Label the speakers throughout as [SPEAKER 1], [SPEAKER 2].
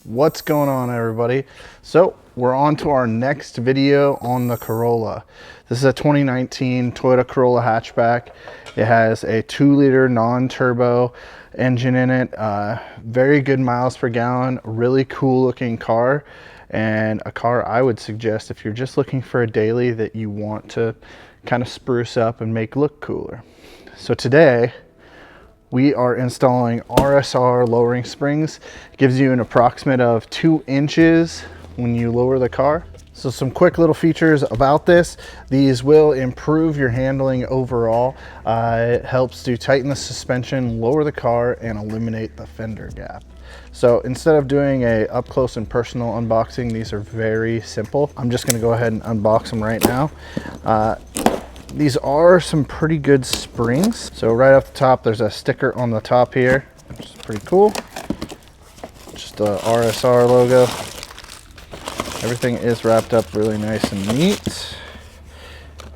[SPEAKER 1] What's going on, everybody? So we're on to our next video on the Corolla. This is a 2019 Toyota Corolla Hatchback. It has a 2-liter non-turbo engine in it. Very good miles per gallon, really cool looking car, and a car I would suggest if you're just looking for a daily that you want to kind of spruce up and make look cooler. So today we are installing RSR lowering springs. It gives you an approximate of 2 inches when you lower the car. So some quick little features about this. These will improve your handling overall. It helps to tighten the suspension, lower the car, and eliminate the fender gap. So instead of doing a up close and personal unboxing, these are very simple. I'm just gonna go ahead and unbox them right now. These are some pretty good springs. So right off the top, there's a sticker on the top here, which is pretty cool. Just a RSR logo. Everything is wrapped up really nice and neat.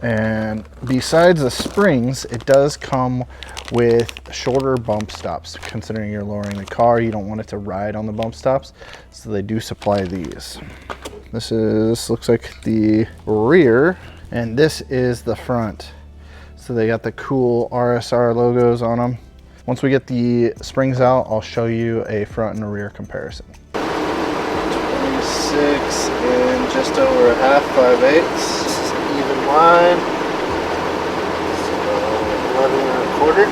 [SPEAKER 1] And besides the springs, it does come with shorter bump stops. Considering you're lowering the car, you don't want it to ride on the bump stops, so they do supply these. This looks like the rear, and this is the front. So they got the cool RSR logos on them. Once we get the springs out, I'll show you a front and a rear comparison. 26 and just over a half, 5/8. This is an even line. So 11 1/4.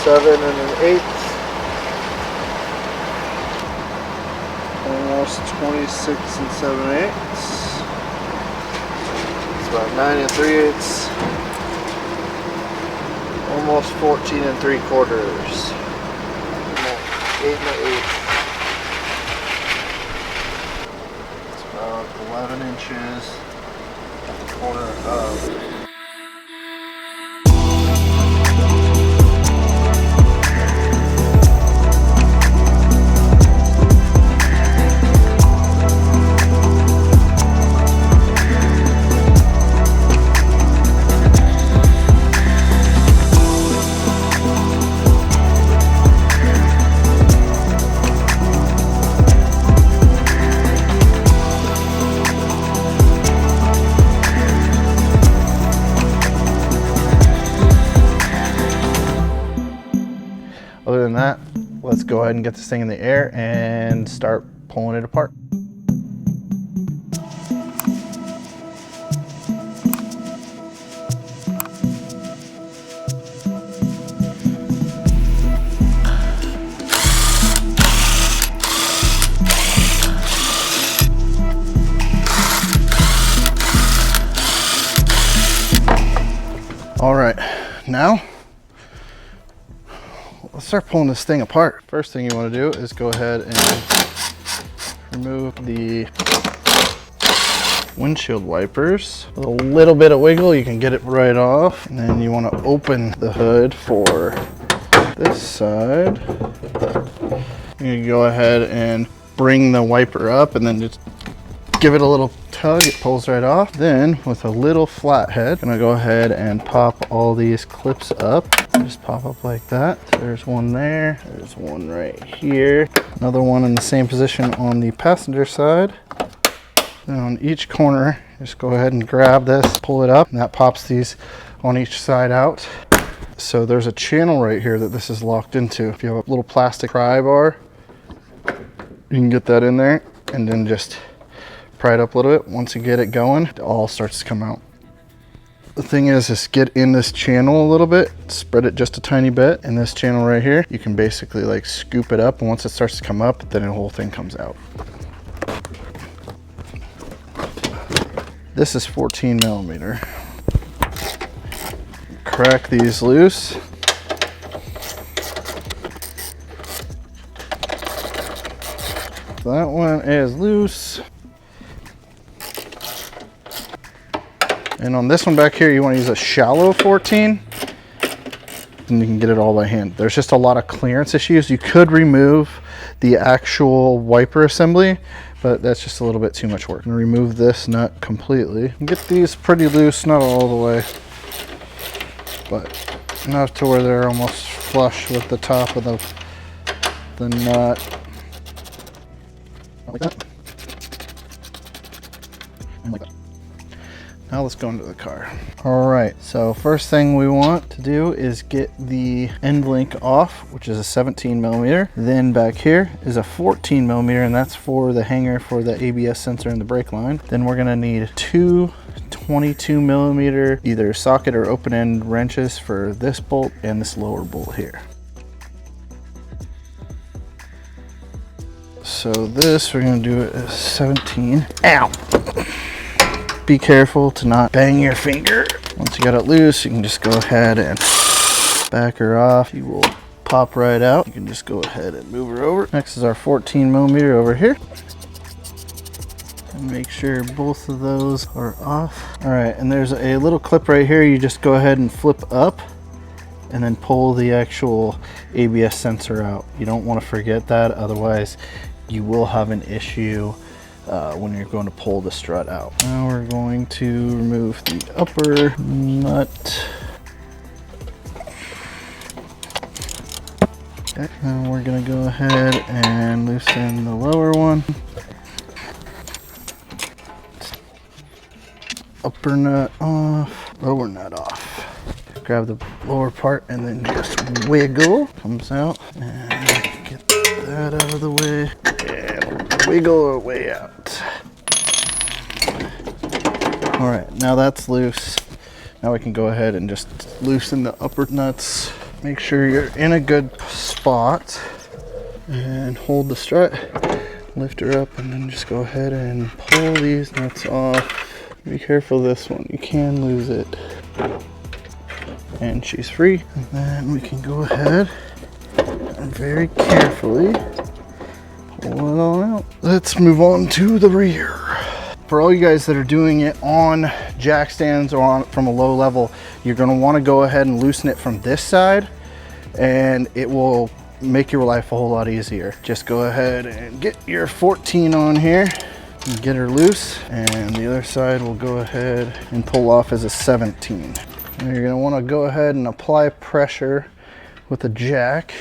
[SPEAKER 1] 7 1/8. Almost 26 7/8. About 9 3/8, almost 14 3/4, 8 1/8. It's about 11 inches at the corner of. Other than that, let's go ahead and get this thing in the air and start pulling it apart. All right, now let's start pulling this thing apart. First thing you want to do is go ahead and remove the windshield wipers. With a little bit of wiggle, you can get it right off. And then you want to open the hood for this side. You can go ahead and bring the wiper up and then just give it a little tug, it pulls right off. Then with a little flathead, I'm gonna go ahead and pop all these clips up. Just pop up like that. There's one there, there's one right here. Another one in the same position on the passenger side. Then on each corner, just go ahead and grab this, pull it up, and that pops these on each side out. So there's a channel right here that this is locked into. If you have a little plastic pry bar, you can get that in there and then just pry it up a little bit. Once you get it going, it all starts to come out. The thing is get in this channel a little bit, spread it just a tiny bit. In this channel right here, you can basically like scoop it up, and once it starts to come up, then the whole thing comes out. This is 14 millimeter. Crack these loose. That one is loose. And on this one back here, you want to use a shallow 14, and you can get it all by hand. There's just a lot of clearance issues. You could remove the actual wiper assembly, but that's just a little bit too much work. I'm gonna remove this nut completely. Get these pretty loose, not all the way, but enough to where they're almost flush with the top of the nut. Like that. And like that. Now let's go into the car. All right, so first thing we want to do is get the end link off, which is a 17 millimeter. Then back here is a 14 millimeter, and that's for the hanger for the ABS sensor and the brake line. Then we're gonna need two 22 millimeter either socket or open end wrenches for this bolt and this lower bolt here. So this, we're gonna do it as 17. Ow! Be careful to not bang your finger. Once you got it loose, you can just go ahead and back her off. She will pop right out. You can just go ahead and move her over. Next is our 14 millimeter over here. And make sure both of those are off. All right, and there's a little clip right here. You just go ahead and flip up and then pull the actual ABS sensor out. You don't want to forget that, otherwise you will have an issue when you're going to pull the strut out. Now we're going to remove the upper nut. Okay, now we're going to go ahead and loosen the lower one. Upper nut off, lower nut off. Grab the lower part and then just wiggle. Comes out, and get that out of the way. And wiggle our way out. All right, now that's loose. Now we can go ahead and just loosen the upper nuts. Make sure you're in a good spot and hold the strut. Lift her up and then just go ahead and pull these nuts off. Be careful this one, you can lose it. And she's free. And then we can go ahead and very carefully pull it all out. Let's move on to the rear. For all you guys that are doing it on jack stands or on from a low level, you're going to want to go ahead and loosen it from this side, and it will make your life a whole lot easier. Just go ahead and get your 14 on here and get her loose, and the other side will go ahead and pull off as a 17. And you're going to want to go ahead and apply pressure with a jack.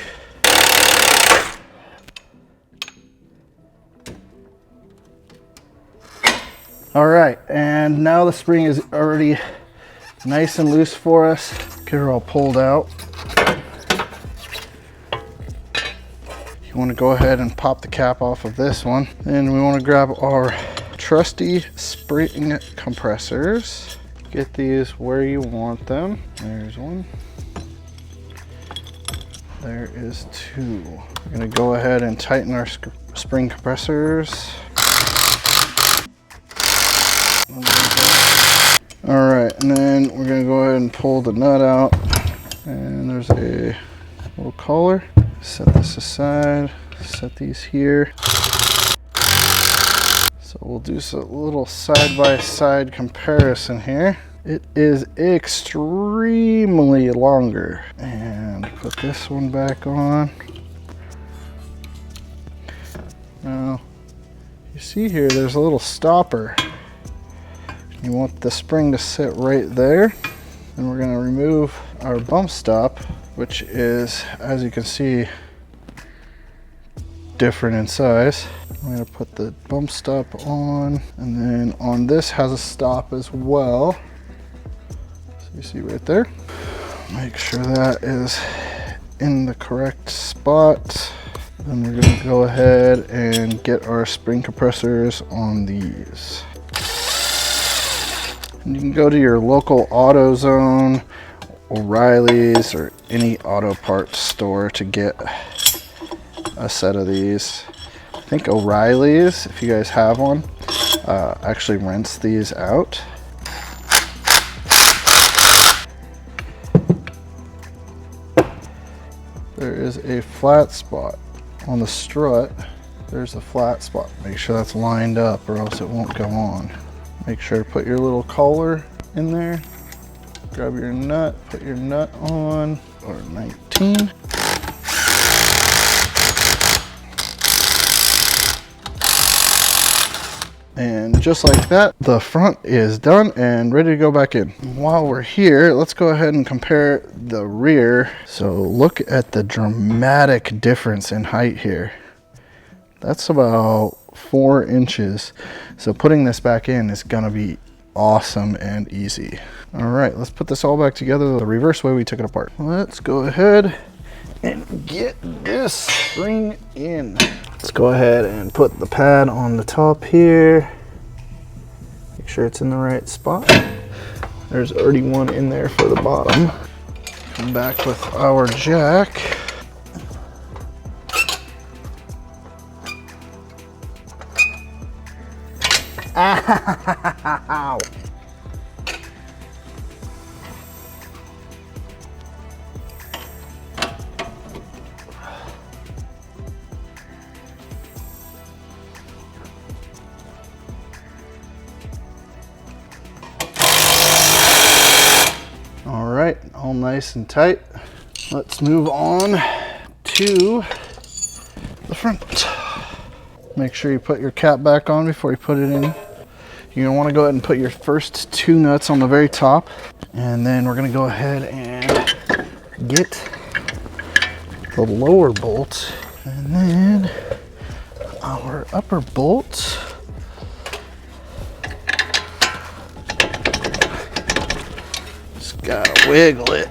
[SPEAKER 1] All right, and now the spring is already nice and loose for us. Get her all pulled out. You want to go ahead and pop the cap off of this one. Then we want to grab our trusty spring compressors. Get these where you want them. There's one. There is two. We're going to go ahead and tighten our spring compressors. All right, and then we're gonna go ahead and pull the nut out. And there's a little collar. Set this aside, set these here. So we'll do a little side-by-side comparison here. It is extremely longer. And put this one back on. Now, you see here, there's a little stopper. You want the spring to sit right there. And we're gonna remove our bump stop, which is, as you can see, different in size. I'm gonna put the bump stop on, and then on this has a stop as well. So you see right there. Make sure that is in the correct spot. Then we're gonna go ahead and get our spring compressors on these. And you can go to your local AutoZone, O'Reilly's, or any auto parts store to get a set of these. I think O'Reilly's, if you guys have one, actually rents these out. There is a flat spot on the strut. There's a flat spot. Make sure that's lined up or else it won't go on. Make sure to put your little collar in there. Grab your nut, put your nut on, or 19. And just like that, the front is done and ready to go back in. While we're here, let's go ahead and compare the rear. So look at the dramatic difference in height here. That's about 4 inches. So putting this back in is gonna be awesome and easy. All right, let's put this all back together the reverse way we took it apart. Let's go ahead and get this spring in. Let's go ahead and put the pad on the top here. Make sure it's in the right spot. There's already one in there for the bottom. Come back with our jack. Ow! All right, all nice and tight. Let's move on to the front. Make sure you put your cap back on before you put it in. You're gonna wanna go ahead and put your first 2 nuts on the very top. And then we're gonna go ahead and get the lower bolt. And then our upper bolt. Just gotta wiggle it.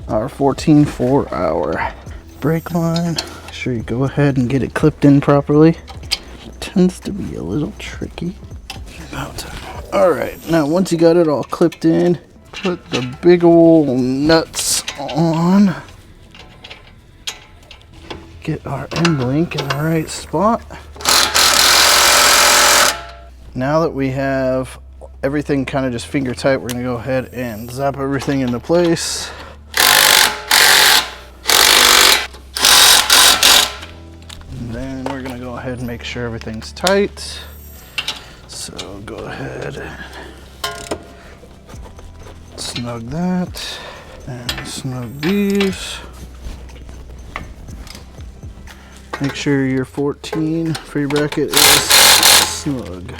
[SPEAKER 1] Our 14.4 hour brake line. Make sure you go ahead and get it clipped in properly. It tends to be a little tricky. About time. All right, now once you got it all clipped in, put the big old nuts on. Get our end link in the right spot. Now that we have everything kind of just finger tight, we're gonna go ahead and zap everything into place. And then we're gonna go ahead and make sure everything's tight. So go ahead and snug that and snug these. Make sure your 14 for your bracket is snug.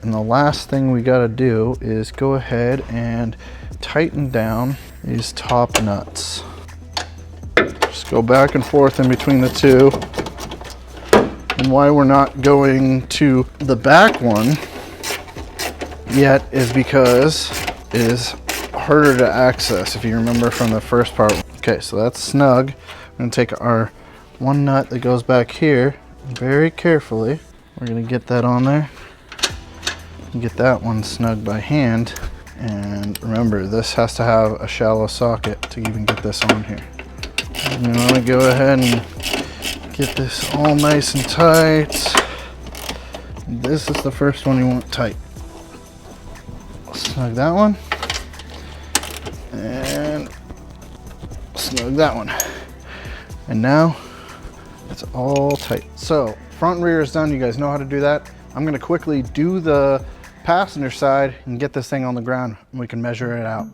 [SPEAKER 1] And the last thing we gotta do is go ahead and tighten down these top nuts. Just go back and forth in between the two. And why we're not going to the back one yet is because it is harder to access, if you remember from the first part. Okay, so that's snug. I'm gonna take our one nut that goes back here, very carefully. We're gonna get that on there. And get that one snug by hand. And remember, this has to have a shallow socket to even get this on here. And you wanna go ahead and get this all nice and tight. This is the first one you want tight. Snug that one. And snug that one. And now it's all tight. So front and rear is done. You guys know how to do that. I'm gonna quickly do the passenger side and get this thing on the ground and we can measure it out.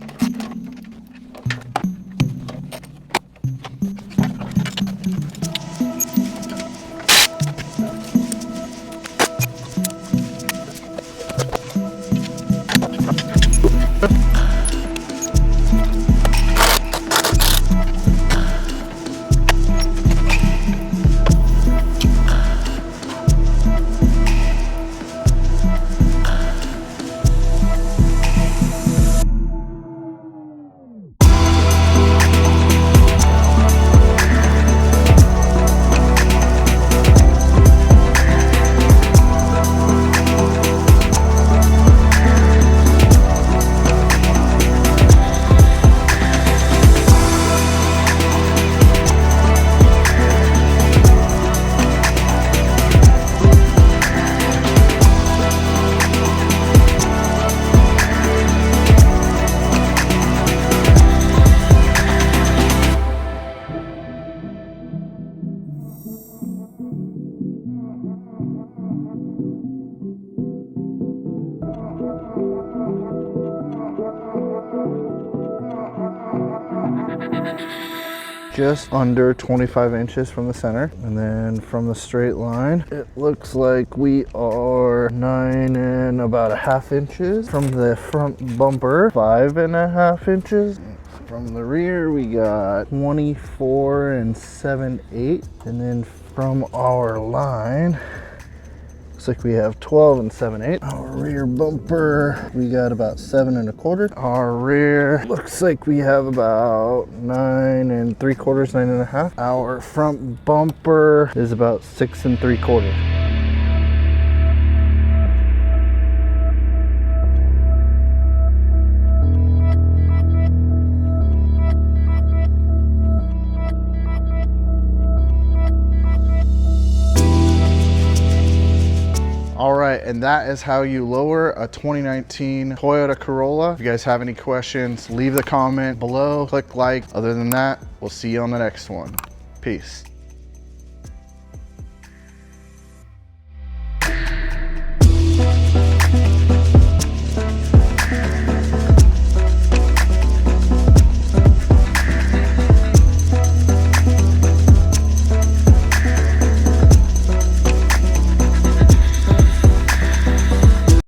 [SPEAKER 1] Just under 25 inches from the center, and then from the straight line it looks like we are 9 and about a half inches from the front bumper, 5.5 inches from the rear. We got 24 and 7/8, and then from our line Looks like we have 12 and 7/8. Our rear bumper, we got about 7 1/4. Our rear looks like we have about 9 3/4, 9 1/2. Our front bumper is about 6 3/4. All right, and that is how you lower a 2019 Toyota Corolla. If you guys have any questions, leave the comment below, click like. Other than that, we'll see you on the next one. Peace.